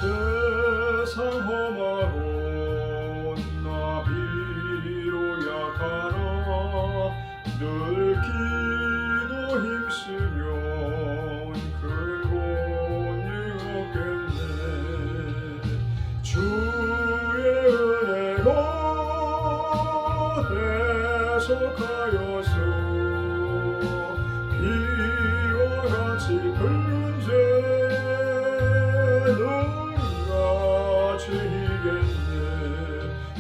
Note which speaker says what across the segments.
Speaker 1: 세상 험하고 나비로 약하나 늘 기도 힘쓰면 큰 권능 얻겠네. 주의 은혜로 대속하여서 비와 같이 붉은 죄는 같이 이겠네.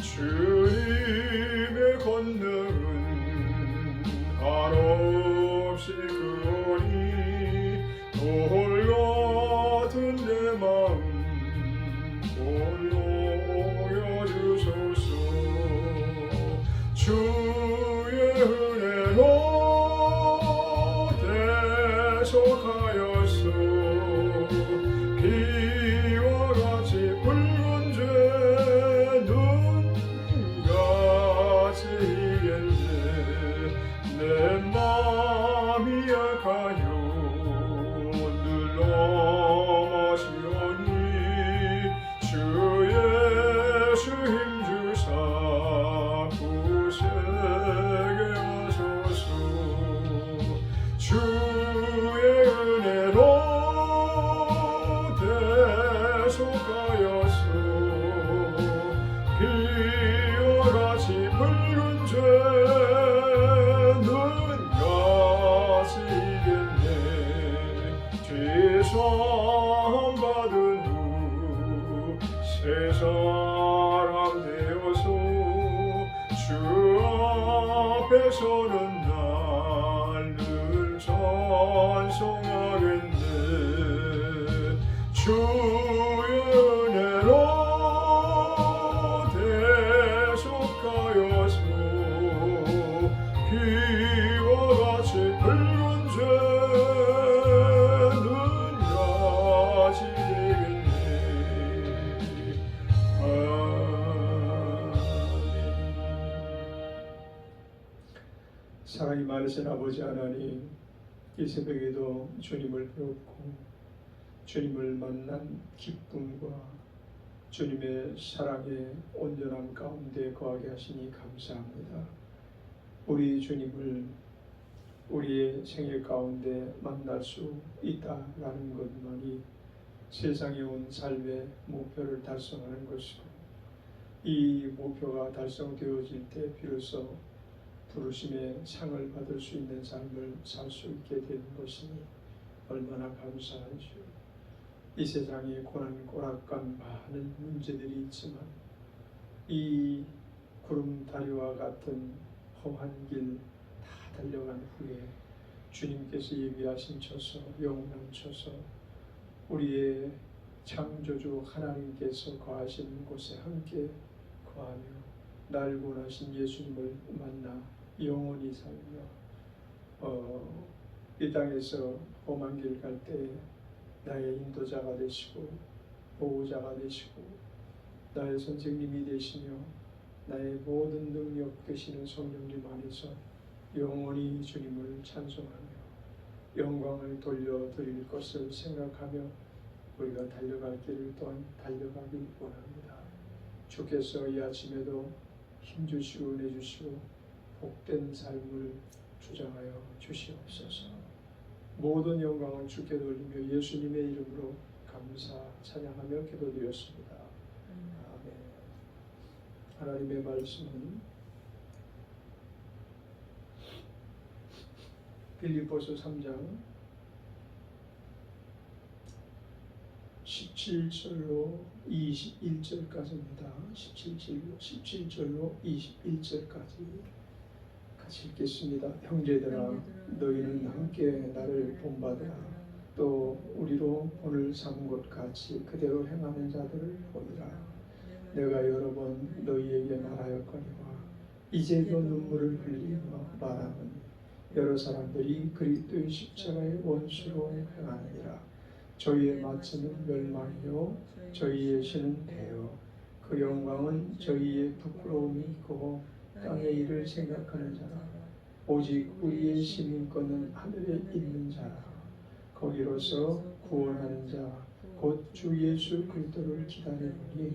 Speaker 1: 주님의 권능은 한없이 크오니 돌 같은 내 마음 올려주소서. 주의 은혜로 대속하여서 비와 같이 붉은 죄는 같이 이겠네. 내 마음이 약하여 늘 넘어지오니 주 예수 힘주사 굳세게 하소서. 주의 은혜로 대속하여서 비와 같이 붉은 죄는 같이 이겠네. 죄사함 받은 후 새 사람 되어서 주 앞에서는 날 늘 찬송하겠네. 주의 은혜로 대속하여서 비와 같이 붉은 죄는 같이 되겠네.
Speaker 2: 사랑이 많으신 아버지 하나님, 이 새벽에도 주님을 배웠고 주님을 만난 기쁨과 주님의 사랑의 온전함 가운데 거하게 하시니 감사합니다. 우리 주님을 우리의 생애 가운데 만날 수 있다라는 것만이 세상에 온 삶의 목표를 달성하는 것이고, 이 목표가 달성되어질 때 비로소 부르심의 상을 받을 수 있는 삶을 살 수 있게 되는 것이니 얼마나 감사하죠. 이 세상에 고난 고락간 많은 문제들이 있지만 이 구름 다리와 같은 험한 길 다 달려간 후에 주님께서 예비하신 처소, 영원한 처소, 우리의 창조주 하나님께서 거하시는 곳에 함께 거하며 날 구원하신 예수님을 만나 영원히 살며 이 땅에서 험한 길 갈 때 나의 인도자가 되시고 보호자가 되시고 나의 선생님이 되시며 나의 모든 능력 되시는 성령님 안에서 영원히 주님을 찬송하며 영광을 돌려드릴 것을 생각하며 우리가 달려갈 길을 또한 달려가길 원합니다. 주께서 이 아침에도 힘주시고 은혜 주시고 복된 삶을 주장하여 주시옵소서. 모든 영광을 주께 돌리며 예수님의 이름으로 감사 찬양하며 기도드렸습니다. 아멘. 하나님의 말씀은 빌립보서 3장 17절로 21절까지입니다. 17절로 21절까지 같이 읽겠습니다. 형제들아, 너희는 함께 나를 본받으라. 또 우리로 오늘 삼은 것 같이 그대로 행하는 자들을 보리라. 내가 여러 번 너희에게 말하였거니와 이제도 눈물을 흘리며 말하는 여러 사람들이 그리스도의 십자가의 원수로 행하느니라. 저희의 마침은 멸망이요 저희의 신은 대여. 그 영광은 저희의 부끄러움이 있고 땅의 일을 생각하는 자라. 오직 우리의 시민권은 하늘에 있는 자라. 거기로서 구원하는 자 곧 주 예수 그리스도를 기다리노니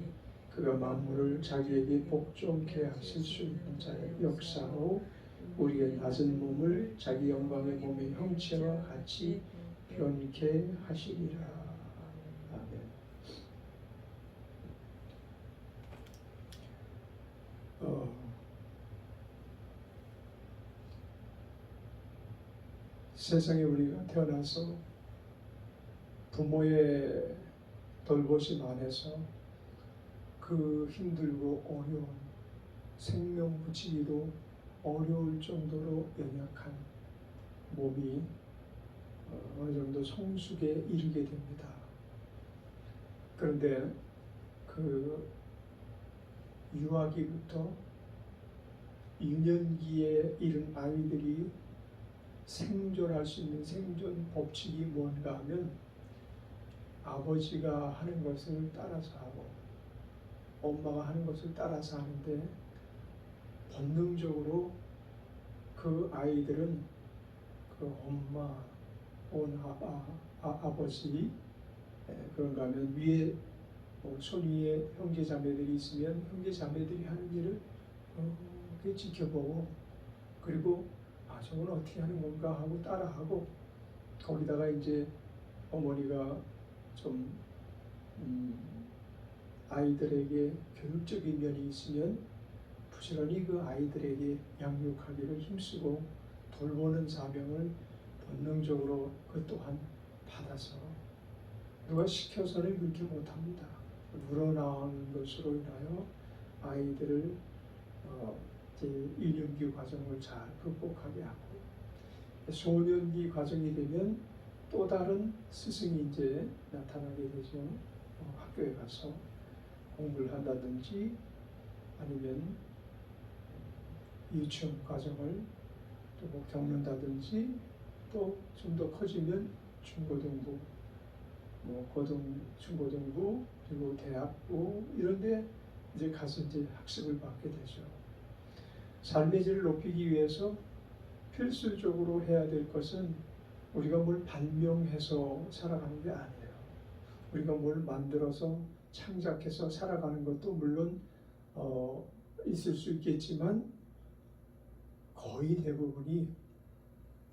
Speaker 2: 그가 만물을 자기에게 복종케 하실 수 있는 자의 역사로 우리의 낮은 몸을 자기 영광의 몸의 형체와 같이 변케 하시리라. 아멘. 세상에 우리가 태어나서 부모의 돌보심 안에서 그 힘들고 어려운 생명 붙이기도 어려울 정도로 연약한 몸이 어느 정도 성숙에 이르게 됩니다. 그런데 그 유아기부터 유년기에 이른 아이들이 생존할 수 있는 생존 법칙이 뭔가 하면 아버지가 하는 것을 따라서 하고 엄마가 하는 것을 따라서 하는데 본능적으로 그 아이들은 그 엄마, 온 아버지, 그런가 하면 위에 손 위에 형제 자매들이 있으면 형제 자매들이 하는 일을 지켜보고 그리고 저건 어떻게 하는 건가 하고 따라하고 거기다가 이제 어머니가 좀 아이들에게 교육적인 면이 있으면 부지런히 그 아이들에게 양육하기를 힘쓰고 돌보는 사명을 본능적으로 그 또한 받아서 누가 시켜서는 그렇게 못합니다. 물어나온 것으로 인하여 아이들을 유년기 과정을 잘 극복하게 하고 소년기 과정이 되면 또 다른 스승이 이제 나타나게 되죠. 학교에 가서 공부를 한다든지 아니면 유치원 과정을 또 겪는다든지 또 좀 더 커지면 중고등부, 중고등부 그리고 대학부 이런데 이제 가서 이제 학습을 받게 되죠. 삶의 질을 높이기 위해서 필수적으로 해야 될 것은 우리가 뭘 발명해서 살아가는 게 아니에요. 우리가 뭘 만들어서 창작해서 살아가는 것도 물론 있을 수 있겠지만 거의 대부분이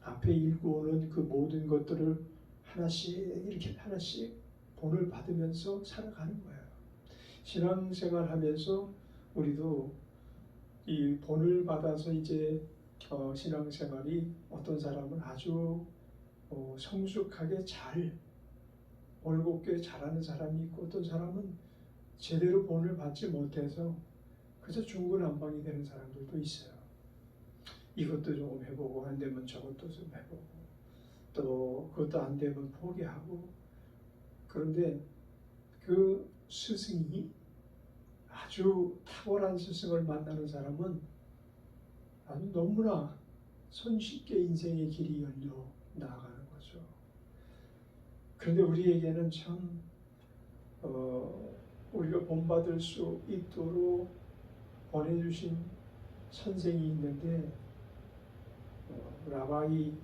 Speaker 2: 앞에 읽어오는 그 모든 것들을 하나씩 본을 받으면서 살아가는 거예요. 신앙생활 하면서 우리도 이 본을 받아서 이제 신앙생활이 어떤 사람은 아주 성숙하게 잘 올곧게 잘하는 사람이 있고 어떤 사람은 제대로 본을 받지 못해서 그래서 중구난방이 되는 사람들도 있어요. 이것도 조금 해보고 안 되면 저것도 좀 해보고 또 그것도 안 되면 포기하고 그런데 그 스승이 아주 탁월한 스승을 만나는 사람은 아주 너무나 손쉽게 인생의 길이 열려 나아가는 거죠. 그런데 우리에게는 참 우리가 본받을 수 있도록 보내주신 선생이 있는데 라바이라고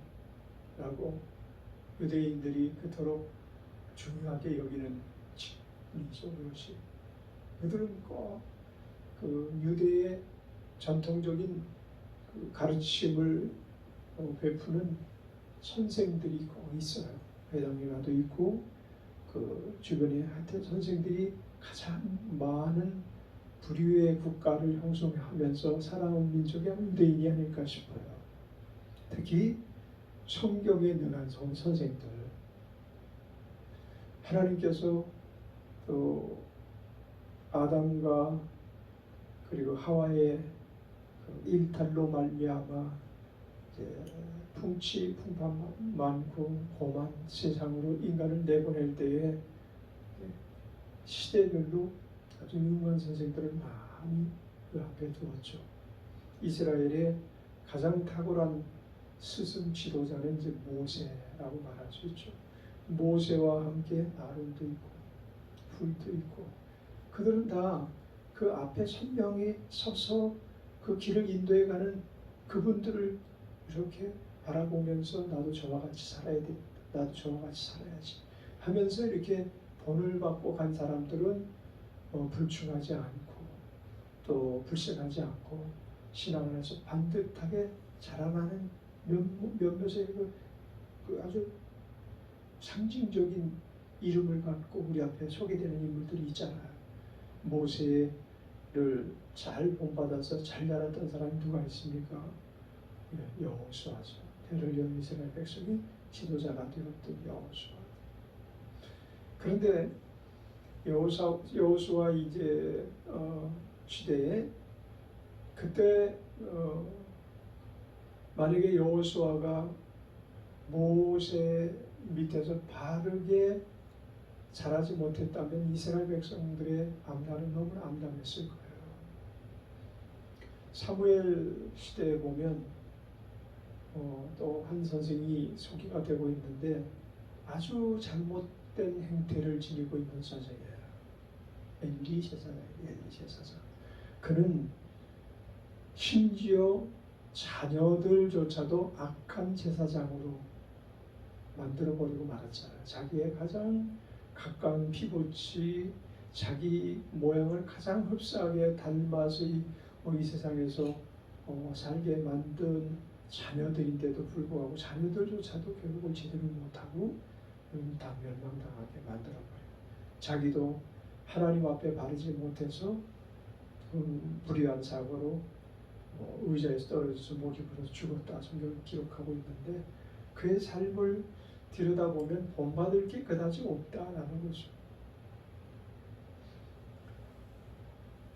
Speaker 2: 유대인들이 그토록 중요하게 여기는 직분이죠. 그것이 그들은 꼭 그 유대의 전통적인 그 가르침을 베푸는 선생들이 꼭 있어요. 회당에가도 있고 그 주변에 하여튼 선생들이 가장 많은 부류의 국가를 형성하면서 살아온 민족이 유대인이 아닐까 싶어요. 특히 성경에 능한 선생들 하나님께서 또 아담과 그리고 하와의 일탈로 말미암아 풍치 풍파 많고 험한 세상으로 인간을 내보낼 때에 시대별로 아주 유명한 선생들을 많이 그 앞에 두었죠. 이스라엘의 가장 탁월한 스승 지도자는 이제 모세라고 말할 수 있죠. 모세와 함께 아론도 있고 훌도 있고 그들은 다 그 앞에 선명히 서서 그 길을 인도해가는 그분들을 이렇게 바라보면서 나도 저와 같이 살아야 돼, 나도 저와 같이 살아야지 하면서 이렇게 본을 받고 간 사람들은 불충하지 않고 또 불신하지 않고 신앙 안에서 반듯하게 자라나는 몇몇의 그 아주 상징적인 이름을 갖고 우리 앞에 소개되는 인물들이 있잖아요. 모세를 잘 본받아서 잘 자랐던 사람이 누가 있습니까? 여호수아죠. 대를 이은 이스라엘 백성이 지도자가 되었던 여호수아. 그런데 여호수아 이제 시대에 그때 만약에 여호수아가 모세 밑에서 바르게 자라지 못했다면 이스라엘 백성들의 앞날은 너무나 암담했을 거예요. 사무엘 시대에 보면 또 한 선생이 소개가 되고 있는데 아주 잘못된 행태를 지니고 있는 선생이에요. 엘리 제사장. 그는 심지어 자녀들조차도 악한 제사장으로 만들어버리고 말았잖아요. 자기의 가장 가까운 피부치, 자기 모양을 가장 흡사하게 닮아서 이 세상에서 살게 만든 자녀들인데도 불구하고 자녀들조차도 결국은 제대로 못하고 다 멸망당하게 만들어버려요. 자기도 하나님 앞에 바르지 못해서 불의한 사고로 의자에서 떨어져서 목이 부러져 죽었다 성경을 기록하고 있는데 그의 삶을 들여다보면 본받을 게 그다지 없다라는 거죠.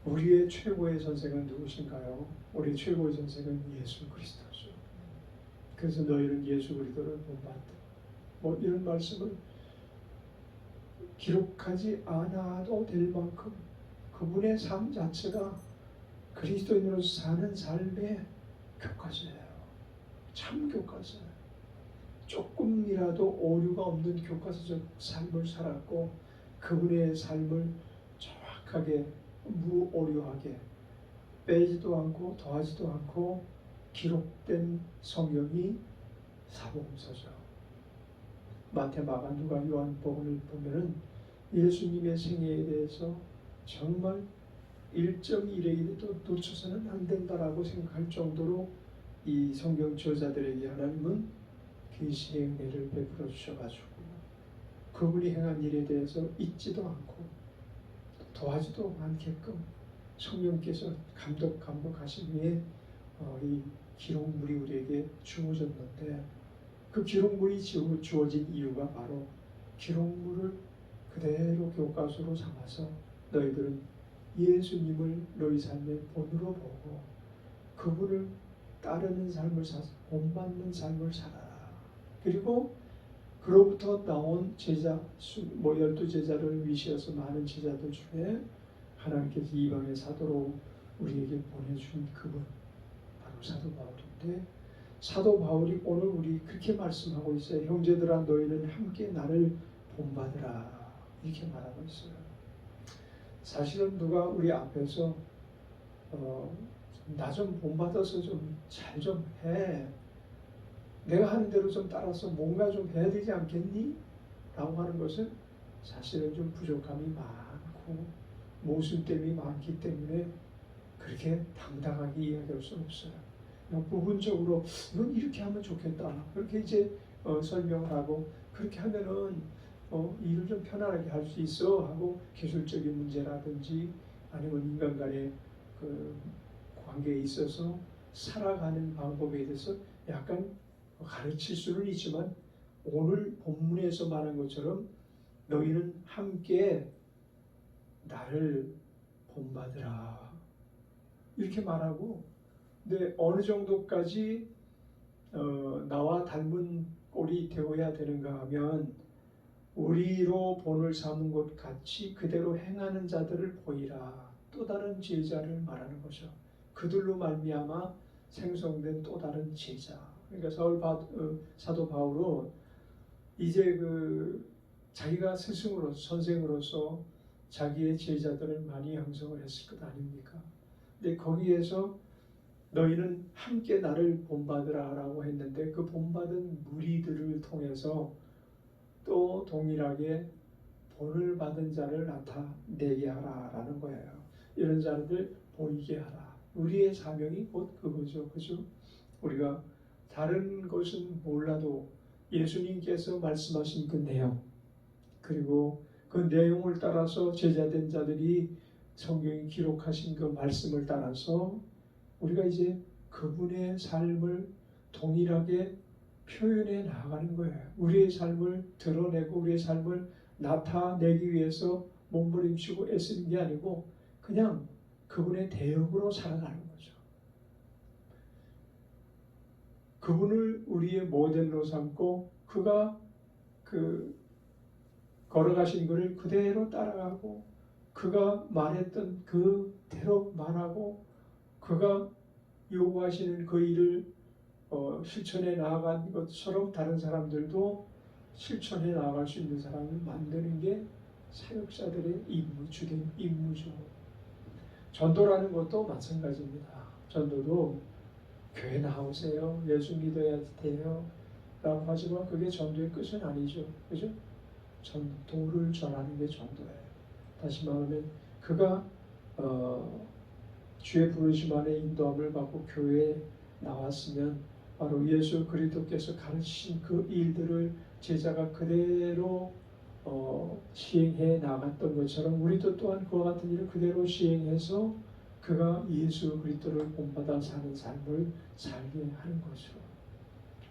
Speaker 2: 우리의 최고의 선생은 누구신가요? 우리의 최고의 선생은 예수 그리스도죠. 그래서 너희는 예수 그리스도를 본받다. 이런 말씀을 기록하지 않아도 될 만큼 그분의 삶 자체가 그리스도인으로서 사는 삶의 교과서예요. 참 교과서예요. 조금이라도 오류가 없는 교과서적 삶을 살았고 그분의 삶을 정확하게 무오류하게 빼지도 않고 더하지도 않고 기록된 성경이 사복음서죠. 마태, 마가, 누가, 요한복음을 보면은 예수님의 생애에 대해서 정말 1.1에도 놓쳐서는 안 된다라고 생각할 정도로 이 성경 저자들에게 하나님은 계시의 은혜를 베풀어 주셔가지고 그분이 행한 일에 대해서 잊지도 않고 더하지도 않게끔 성령께서 감독하신 후에 이 기록물이 우리에게 주어졌는데 그 기록물이 주어진 이유가 바로 기록물을 그대로 교과서로 삼아서 너희들은 예수님을 너희 삶의 본으로 보고 그분을 따르는 삶을 본받는 삶을 살아라. 그리고 그로부터 나온 제자, 12제자를 위시해서 많은 제자들 중에 하나님께서 이방의 사도로 우리에게 보내준 그분 바로 사도 바울인데 사도 바울이 오늘 우리 그렇게 말씀하고 있어요. 형제들아 너희는 함께 나를 본받으라 이렇게 말하고 있어요. 사실은 누가 우리 앞에서 나 좀 본받아서 좀 잘 좀 해. 내가 하는 대로 좀 따라서 뭔가 좀 해야 되지 않겠니? 라고 하는 것은 사실은 좀 부족함이 많고 모순됨이 많기 때문에 그렇게 당당하게 이야기할 수 없어요. 그냥 부분적으로 이건 이렇게 하면 좋겠다. 그렇게 이제 설명하고 그렇게 하면은 일을 좀 편안하게 할 수 있어 하고 기술적인 문제라든지 아니면 인간 간의 그 관계에 있어서 살아가는 방법에 대해서 약간 가르칠 수는 있지만 오늘 본문에서 말한 것처럼 너희는 함께 나를 본받으라 이렇게 말하고 근데 어느 정도까지 나와 닮은 꼴이 되어야 되는가 하면 우리로 본을 삼은 것 같이 그대로 행하는 자들을 보이라 또 다른 제자를 말하는 거죠. 그들로 말미암아 생성된 또 다른 제자. 그러니까 사도 바울은 이제 자기가 스승으로서 선생으로서 자기의 제자들을 많이 양성을 했을 것 아닙니까? 근데 거기에서 너희는 함께 나를 본받으라라고 했는데 그 본받은 무리들을 통해서 또 동일하게 본을 받은 자를 나타내게 하라라는 거예요. 이런 자들 보이게 하라. 우리의 사명이 곧 그거죠. 그죠? 우리가 다른 것은 몰라도 예수님께서 말씀하신 그 내용, 그리고 그 내용을 따라서 제자된 자들이 성경이 기록하신 그 말씀을 따라서 우리가 이제 그분의 삶을 동일하게 표현해 나가는 거예요. 우리의 삶을 드러내고 우리의 삶을 나타내기 위해서 몸부림치고 애쓰는 게 아니고 그냥 그분의 대역으로 살아가는 거죠. 그분을 우리의 모델로 삼고 그가 그 걸어가신 것을 그대로 따라가고 그가 말했던 그대로 말하고 그가 요구하시는 그 일을 실천해 나아간 것처럼 다른 사람들도 실천해 나아갈 수 있는 사람을 만드는 게 사역자들의 주된 임무죠. 전도라는 것도 마찬가지입니다. 전도도 교회 나오세요. 예수 믿어야 돼요. 라고 하지만 그게 전도의 끝은 아니죠. 그죠? 전도를 전하는 게 전도예요. 다시 말하면 그가 주의 부르심 안에 인도함을 받고 교회에 나왔으면 바로 예수 그리스도께서 가르치신 그 일들을 제자가 그대로 시행해 나갔던 것처럼 우리도 또한 그와 같은 일을 그대로 시행해서 그가 예수 그리스도를 본받아 사는 삶을 살게 하는 거죠.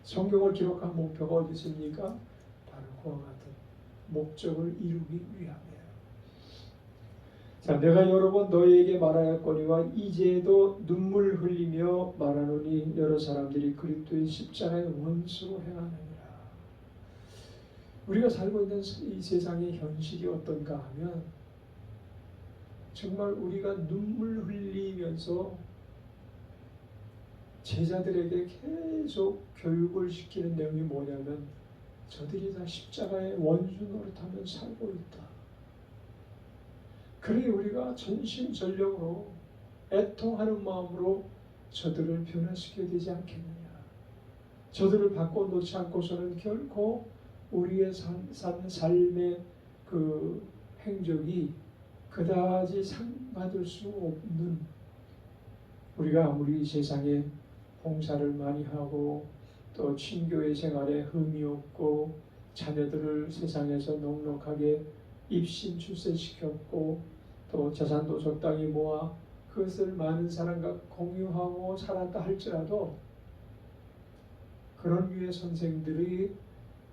Speaker 2: 성경을 기록한 목표가 어디 있습니까? 바로 그와 같은 목적을 이루기 위함이에요. 자, 내가 여러 번 너희에게 말하였거니와 이제도 눈물 흘리며 말하노니 여러 사람들이 그리스도의 십자가의 원수로 행하느니라. 우리가 살고 있는 이 세상의 현실이 어떤가 하면 정말 우리가 눈물 흘리면서 제자들에게 계속 교육을 시키는 내용이 뭐냐면 저들이 다 십자가의 원수 노릇하며 살고 있다. 그래 우리가 전심전력으로 애통하는 마음으로 저들을 변화시켜야 되지 않겠느냐. 저들을 바꿔놓지 않고서는 결코 우리의 삶의 그 행적이 그다지 상받을 수 없는, 우리가 아무리 세상에 봉사를 많이 하고 또 친교회 생활에 흠이 없고 자녀들을 세상에서 넉넉하게 입신 출세시켰고 또 자산도 적당히 모아 그것을 많은 사람과 공유하고 살았다 할지라도 그런 류의 선생들이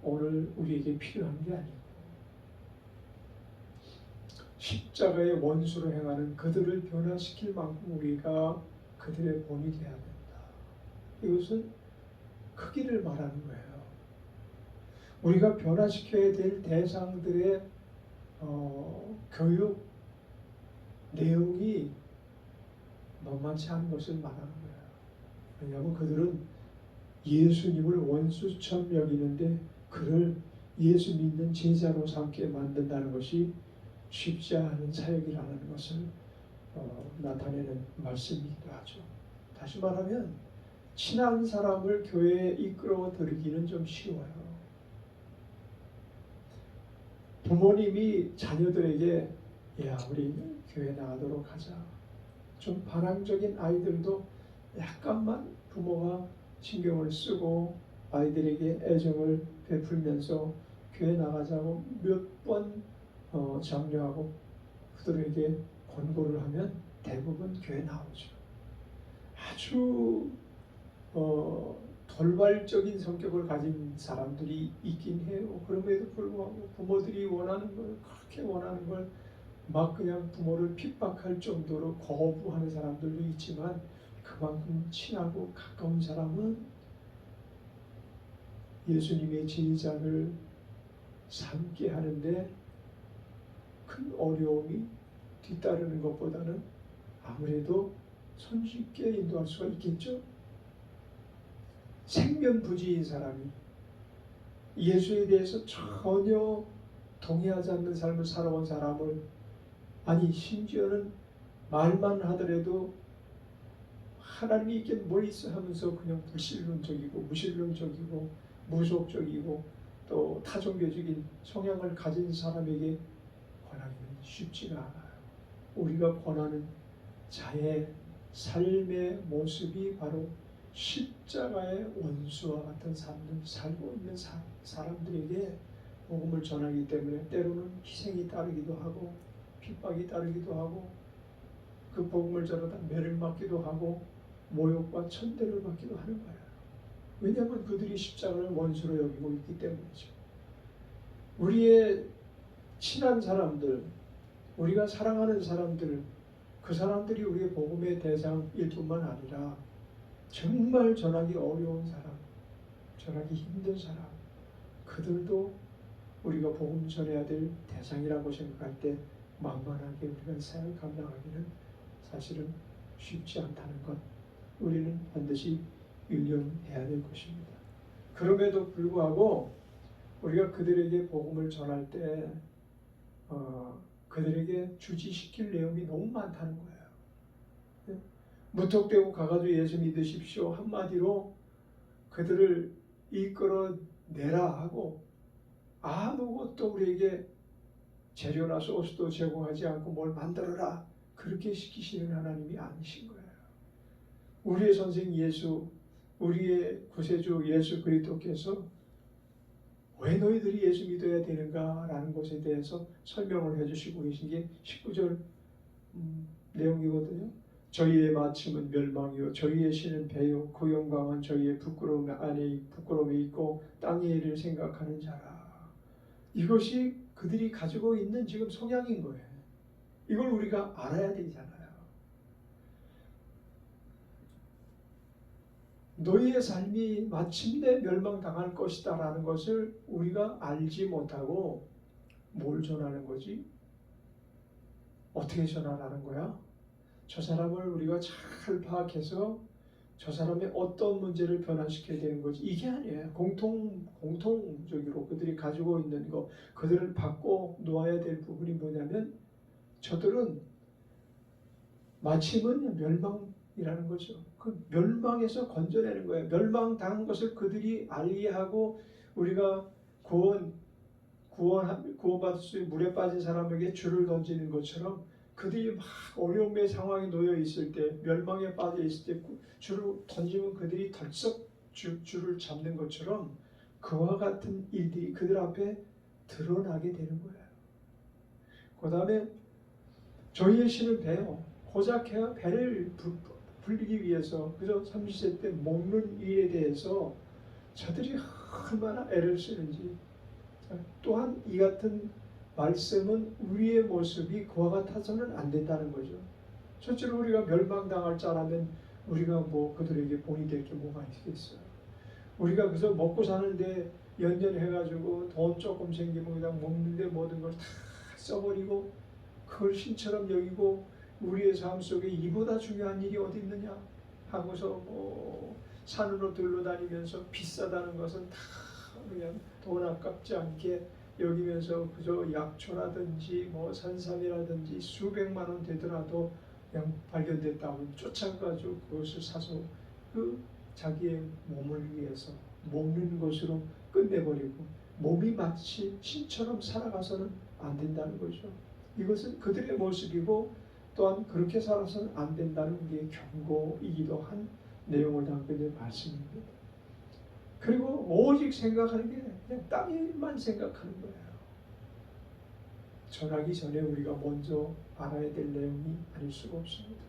Speaker 2: 오늘 우리에게 필요한 게 아니고 십자가의 원수로 행하는 그들을 변화시킬 만큼 우리가 그들의 본이 되어야 된다. 이것은 크기를 말하는 거예요. 우리가 변화시켜야 될 대상들의 교육 내용이 만만치 않은 것을 말하는 거예요. 왜냐하면 그들은 예수님을 원수처럼 여기는데 그를 예수 믿는 제자로 삼게 만든다는 것이 쉽지 않은 사역이라는 것을 나타내는 말씀이기도 하죠. 다시 말하면 친한 사람을 교회에 이끌어 들이기는 좀 쉬워요. 부모님이 자녀들에게 야 우리 교회 나가도록 하자. 좀 반항적인 아이들도 약간만 부모가 신경을 쓰고 아이들에게 애정을 베풀면서 교회 나가자고 몇 번 장려하고 그들에게 권고를 하면 대부분 교회 나오죠. 아주 돌발적인 성격을 가진 사람들이 있긴 해요. 그럼에도 불구하고 부모들이 원하는 걸 그렇게 원하는 걸 막 그냥 부모를 핍박할 정도로 거부하는 사람들도 있지만 그만큼 친하고 가까운 사람은 예수님의 제자를 삼게 하는데 큰 어려움이 뒤따르는 것보다는 아무래도 손쉽게 인도할 수가 있겠죠. 생면부지인 사람이 예수에 대해서 전혀 동의하지 않는 삶을 살아온 사람을 아니 심지어는 말만 하더라도 하나님이 있게 뭘 있어 하면서 그냥 불신론적이고 무신론적이고 무속적이고 또 타종교적인 성향을 가진 사람에게 쉽지가 않아요. 우리가 권하는 자의 삶의 모습이 바로 십자가의 원수와 같은 삶을 살고 있는 사람들에게 복음을 전하기 때문에 때로는 희생이 따르기도 하고 핍박이 따르기도 하고 그 복음을 전하다 매를 맞기도 하고 모욕과 천대를 받기도 하는 거예요. 왜냐하면 그들이 십자가를 원수로 여기고 있기 때문이죠. 우리의 친한 사람들, 우리가 사랑하는 사람들, 그 사람들이 우리의 복음의 대상일 뿐만 아니라 정말 전하기 어려운 사람, 전하기 힘든 사람, 그들도 우리가 복음 전해야 될 대상이라고 생각할 때 만만하게 우리가 사역을 감당하기는 사실은 쉽지 않다는 것, 우리는 반드시 유념해야 될 것입니다. 그럼에도 불구하고 우리가 그들에게 복음을 전할 때 그들에게 주지시킬 내용이 너무 많다는 거예요. 무턱대고 가가지고 예수 믿으십시오 한마디로 그들을 이끌어내라 하고 아무것도 우리에게 재료나 소스도 제공하지 않고 뭘 만들어라 그렇게 시키시는 하나님이 아니신 거예요. 우리의 선생 예수, 우리의 구세주 예수 그리스도께서 왜 너희들이 예수 믿어야 되는가라는 것에 대해서 설명을 해주시고 계신 게 19절 내용이거든요. 저희의 마침은 멸망이요 저희의 신은 배요 그 영광은 저희의 부끄러움 안에 부끄러움이 있고 땅의 일을 생각하는 자라. 이것이 그들이 가지고 있는 지금 성향인 거예요. 이걸 우리가 알아야 되잖아요. 너희의 삶이 마침내 멸망당할 것이다 라는 것을 우리가 알지 못하고 뭘 전하는 거지? 어떻게 전하라는 거야? 저 사람을 우리가 잘 파악해서 저 사람의 어떤 문제를 변화시켜야 되는 거지? 이게 아니에요. 공통적으로 그들이 가지고 있는 거, 그들을 바꿔 놓아야 될 부분이 뭐냐면 저들은 마침은 멸망이라는 거죠. 그 멸망에서 건져내는 거예요. 멸망당한 것을 그들이 알리하고 우리가 구원받을 수 있는 물에 빠진 사람에게 줄을 던지는 것처럼 그들이 막 어려움의 상황에 놓여 있을 때, 멸망에 빠져 있을 때 줄을 던지면 그들이 덜썩 줄을 잡는 것처럼 그와 같은 일들이 그들 앞에 드러나게 되는 거예요. 그 다음에 저희의 신은 배요. 고작 배를 불리기 위해서 그래서 30세 때 먹는 일에 대해서 저들이 얼마나 애를 쓰는지. 또한 이 같은 말씀은 우리의 모습이 그와 같아서는 안 된다는 거죠. 첫째로 우리가 멸망당할 자라면 우리가 뭐 그들에게 본이 될 게 뭐가 있겠어요. 우리가 그래서 먹고 사는데 연연해가지고 돈 조금 생기면 그냥 먹는데 모든 걸 다 써버리고 그걸 신처럼 여기고 우리의 삶 속에 이보다 중요한 일이 어디 있느냐 하고서 뭐 산으로 들러다니면서 비싸다는 것은 다 그냥 돈 아깝지 않게 여기면서 그저 약초라든지 뭐 산삼이라든지 수백만 원 되더라도 그냥 발견됐다고 쫓아가지고 그것을 사서 그 자기의 몸을 위해서 먹는 것으로 끝내버리고 몸이 마치 신처럼 살아가서는 안 된다는 거죠. 이것은 그들의 모습이고 또한 그렇게 살아서는 안 된다는 우리의 경고이기도 한 내용을 담고 있는 말씀입니다. 그리고 오직 생각하는 게 그냥 땅의 일만 생각하는 거예요. 전하기 전에 우리가 먼저 알아야 될 내용이 아닐 수가 없습니다.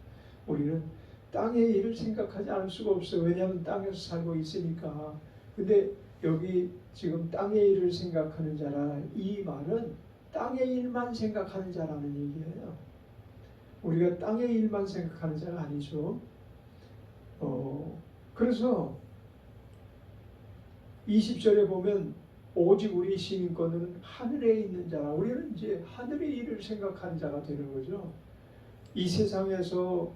Speaker 2: 우리는 땅의 일을 생각하지 않을 수가 없어요. 왜냐하면 땅에서 살고 있으니까. 근데 여기 지금 땅의 일을 생각하는 자라, 이 말은 땅의 일만 생각하는 자라는 얘기예요. 우리가 땅의 일만 생각하는 자가 아니죠. 그래서 20절에 보면 오직 우리 시민권은 하늘에 있는 자라. 우리는 이제 하늘의 일을 생각하는 자가 되는 거죠. 이 세상에서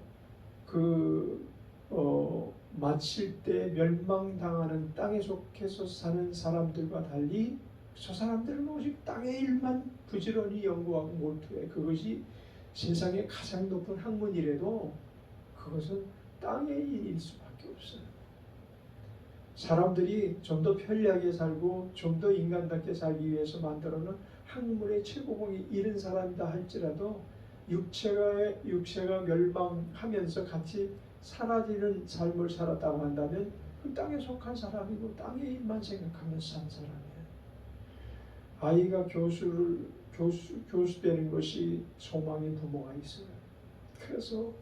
Speaker 2: 마칠 때 멸망당하는 땅에 속해서 사는 사람들과 달리 저 사람들은 오직 땅의 일만 부지런히 연구하고 몰두해. 그것이 세상의 가장 높은 학문이라도 그것은 땅의 일일 수밖에 없어요. 사람들이 좀 더 편리하게 살고 좀 더 인간답게 살기 위해서 만들어놓은 학문의 최고봉이 이른 사람이다 할지라도 육체가 멸망하면서 같이 사라지는 삶을 살았다고 한다면 그 땅에 속한 사람이고 땅의 일만 생각하면서 산 사람이에요. 아이가 교수 되는 것이 소망의 부모가 있어요. 그래서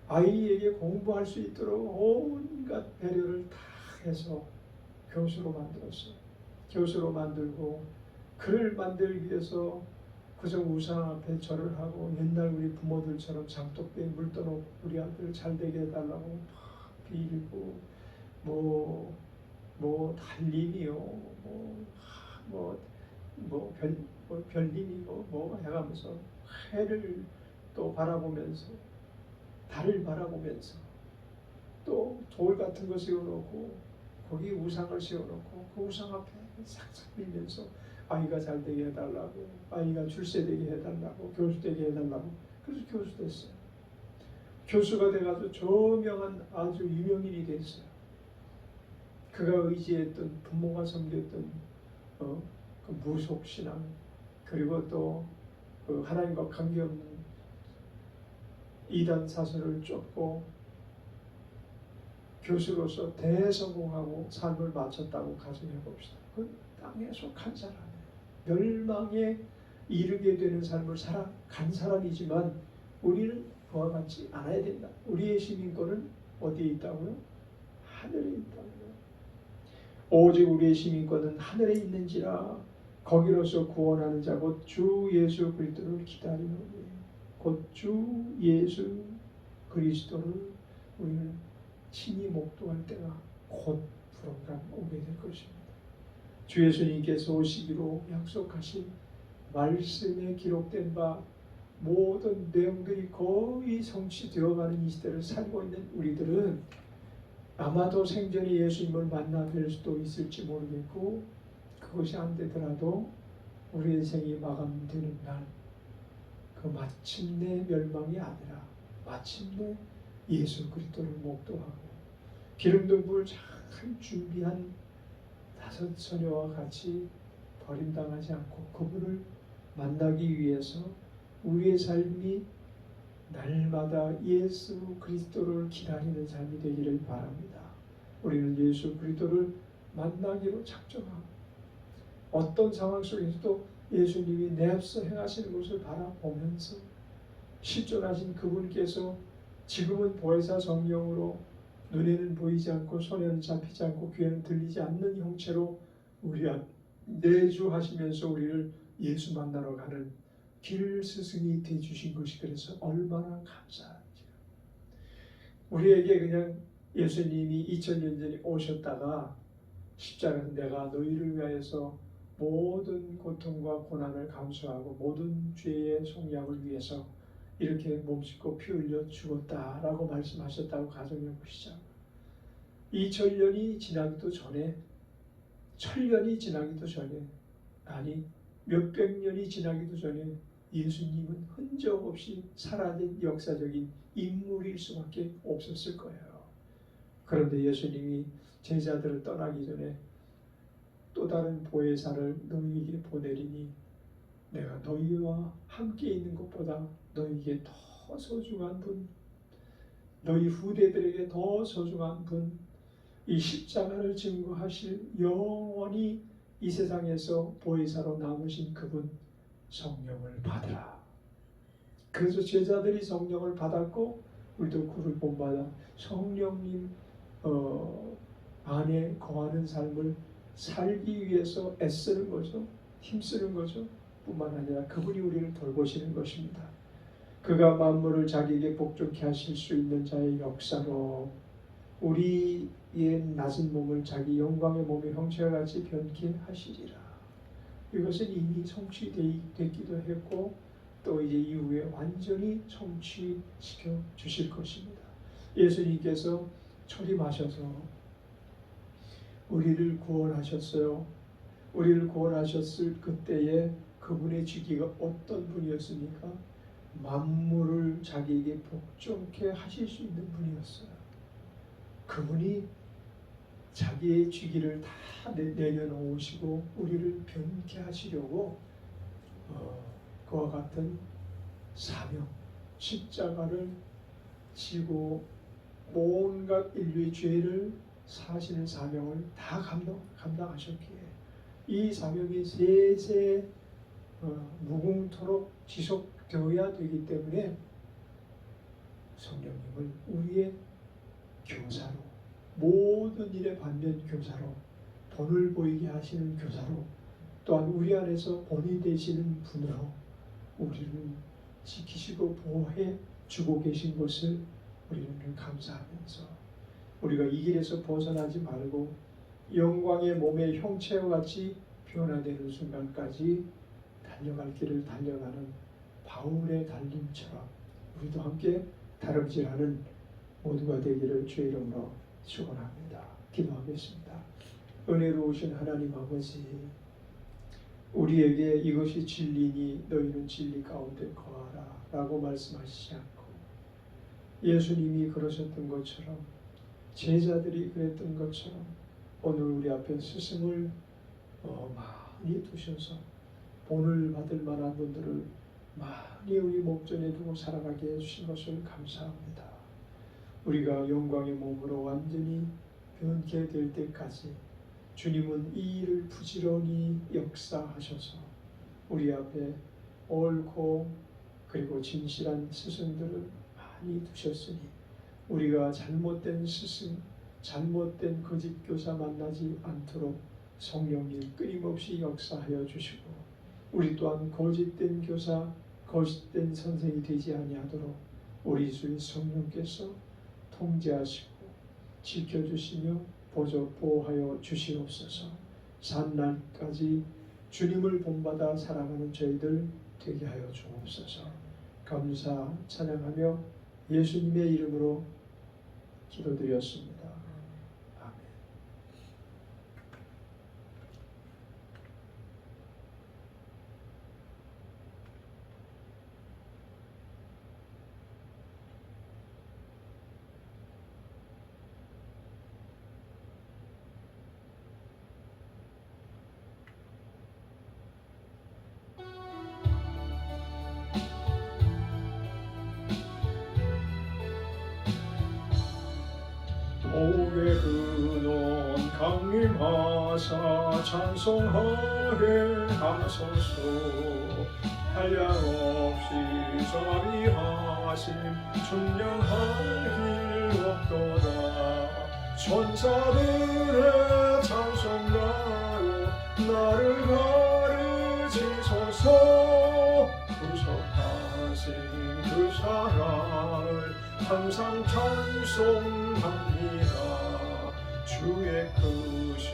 Speaker 2: 아이에게 공부할 수 있도록 온갖 배려를 다 해서 교수로 만들었어요. 교수로 만들고 그를 만들기 위해서 그저 우상 앞에 절을 하고 옛날 우리 부모들처럼 장독대에 물 떠놓고 우리 아들 잘 되게 해달라고 막 빌고 달림이요 별님이고 뭐 해가면서 해를 또 바라보면서 달을 바라보면서 또 돌 같은 거 세워놓고 거기 우상을 세워놓고 그 우상 앞에 싹싹 빌면서 아이가 잘 되게 해달라고, 아이가 출세되게 해달라고, 교수 되게 해달라고. 그래서 교수 됐어요. 교수가 돼가지고 저명한 아주 유명인이 됐어요. 그가 의지했던 부모가 섬겼던 그 무속신앙, 그리고 또 그 하나님과 관계없는 이단 사설을 쫓고 교수로서 대성공하고 삶을 마쳤다고 가정해 봅시다. 그 땅에 속한 사람이에요. 멸망에 이르게 되는 삶을 살아간 사람이지만 우리는 그와 같지 않아야 된다. 우리의 시민권은 어디에 있다고요? 하늘에 있다고요. 오직 우리의 시민권은 하늘에 있는지라 거기로서 구원하는 자 곧 주 예수 그리스도를 기다리노니 곧 주 예수 그리스도를 우리는 친히 목도할 때가 곧 불언간 오게 될 것입니다. 주 예수님께서 오시기로 약속하신 말씀에 기록된 바 모든 내용들이 거의 성취되어가는 이 시대를 살고 있는 우리들은 아마도 생전에 예수님을 만나 뵐 수도 있을지 모르겠고 그것이 안 되더라도 우리의 생이 마감되는 날 그 마침내 멸망이 아니라 마침내 예수 그리스도를 목도하고 기름등불 잘 준비한 5 처녀와 같이 버림당하지 않고 그분을 만나기 위해서 우리의 삶이 날마다 예수 그리스도를 기다리는 삶이 되기를 바랍니다. 우리는 예수 그리스도를 만나기로 작정하고 어떤 상황 속에서도 예수님이 내 앞서 행하시는 것을 바라보면서 실존하신 그분께서 지금은 보혜사 성령으로 눈에는 보이지 않고 손에는 잡히지 않고 귀에는 들리지 않는 형체로 우리 앞 내주하시면서 우리를 예수 만나러 가는 길 스승이 되어주신 것이 그래서 얼마나 감사한지요. 우리에게 그냥 예수님이 2000년 전에 오셨다가 십자가에서 내가 너희를 위하여서 모든 고통과 고난을 감수하고 모든 죄의 속량을 위해서 이렇게 몸짓고 피 흘려 죽었다라고 말씀하셨다고 가정해 보시죠. 2000년이 지나기도 전에 1000년이 지나기도 전에 아니 몇백 년이 지나기도 전에 예수님은 흔적 없이 사라진 역사적인 인물일 수밖에 없었을 거예요. 그런데 예수님이 제자들을 떠나기 전에 또 다른 보혜사를 너희에게 보내리니 내가 너희와 함께 있는 것보다 너희에게 더 소중한 분, 너희 후대들에게 더 소중한 분, 이 십자가를 증거하실 영원히 이 세상에서 보혜사로 남으신 그분 성령을 받으라. 그래서 제자들이 성령을 받았고 우리도 그를 본받아 성령님 안에 거하는 삶을 살기 위해서 애쓰는 거죠. 힘쓰는 거죠. 뿐만 아니라 그분이 우리를 돌보시는 것입니다. 그가 만물을 자기에게 복종케 하실 수 있는 자의 역사로 우리의 낮은 몸을 자기 영광의 몸의 형체와 같이 변케 하시리라. 이것은 이미 성취되기도 했고 또 이제 이후에 완전히 성취시켜 주실 것입니다. 예수님께서 초림하셔서 우리를 구원하셨어요. 우리를 구원하셨을 그때에 그분의 지기가 어떤 분이었습니까? 만물을 자기에게 복종케 하실 수 있는 분이었어요. 그분이 자기의 쥐기를 다 내려놓으시고 우리를 변케 하시려고 그와 같은 사명, 십자가를 지고 온갖 인류의 죄를 사시는 사명을 다 감당하셨기에 이 사명이 세세 무궁토록 지속되어야 되기 때문에 성령님을 우리의 교사로, 모든 일의 반면 교사로, 본을 보이게 하시는 교사로, 또한 우리 안에서 본이 되시는 분으로 우리를 지키시고 보호해 주고 계신 것을 우리는 감사하면서 우리가 이 길에서 벗어나지 말고 영광의 몸의 형체와 같이 변화되는 순간까지 달려갈 길을 달려가는 바울의 달림처럼 우리도 함께 다름질하는 모두가 되기를 주의 이름으로 축원합니다. 기도하겠습니다. 은혜로우신 하나님 아버지, 우리에게 이것이 진리니 너희는 진리 가운데 거하라 라고 말씀하시지 않고 예수님이 그러셨던 것처럼 제자들이 그랬던 것처럼 오늘 우리 앞에 스승을 많이 두셔서 본을 받을 만한 분들을 많이 우리 목전에 두고 살아가게 해주신 것을 감사합니다. 우리가 영광의 몸으로 완전히 변케 될 때까지 주님은 이 일을 부지런히 역사하셔서 우리 앞에 옳고 그리고 진실한 스승들을 많이 두셨으니 우리가 잘못된 스승, 잘못된 거짓 교사 만나지 않도록 성령님 끊임없이 역사하여 주시고 우리 또한 거짓된 교사, 거짓된 선생이 되지 아니하도록 우리 주의 성령께서 통제하시고 지켜주시며 보호하여 주시옵소서. 산날까지 주님을 본받아 살아가는 저희들 되게 하여 주옵소서. 감사 찬양하며 예수님의 이름으로 기도드렸습니다. 아멘.
Speaker 1: 복의 근원 강림하사 찬송하게 하소서. 한량없이 자비하심 충량할 길 없도다. 천사들의 찬송가로 나를 가르치소서. 구속하신 그 사랑을 항상 찬송합니다. 주의 크신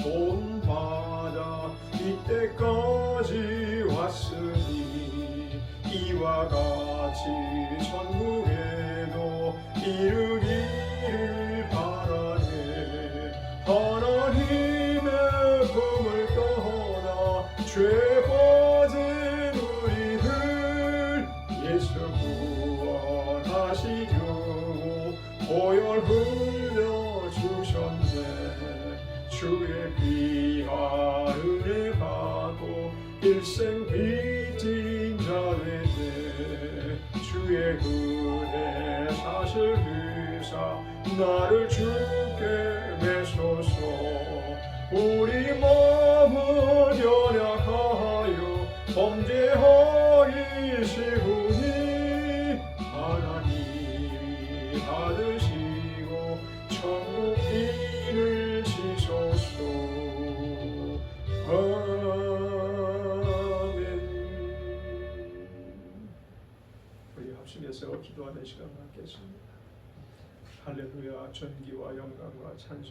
Speaker 1: 본받아 이때까지 왔으니 이와 같이 천국에도 이르기를 바라네. 하나님의 품을 떠나 죄 빠진 우리를 예수 구원하시려고 보혈 흘려주셨네. 주의 귀한 은혜 받고 일생 빚진 자 되네. 주의 은혜 사실 의사 나를 주께 매소서. 우리 마음은 연약하여 범죄하기 쉬우니 하나님이 받으시고 천국 인을 지소서. 아멘.
Speaker 2: 우리 합심해서 기도하는 시간 갖겠습니다. 할렐루야. 전기와 영광과 찬송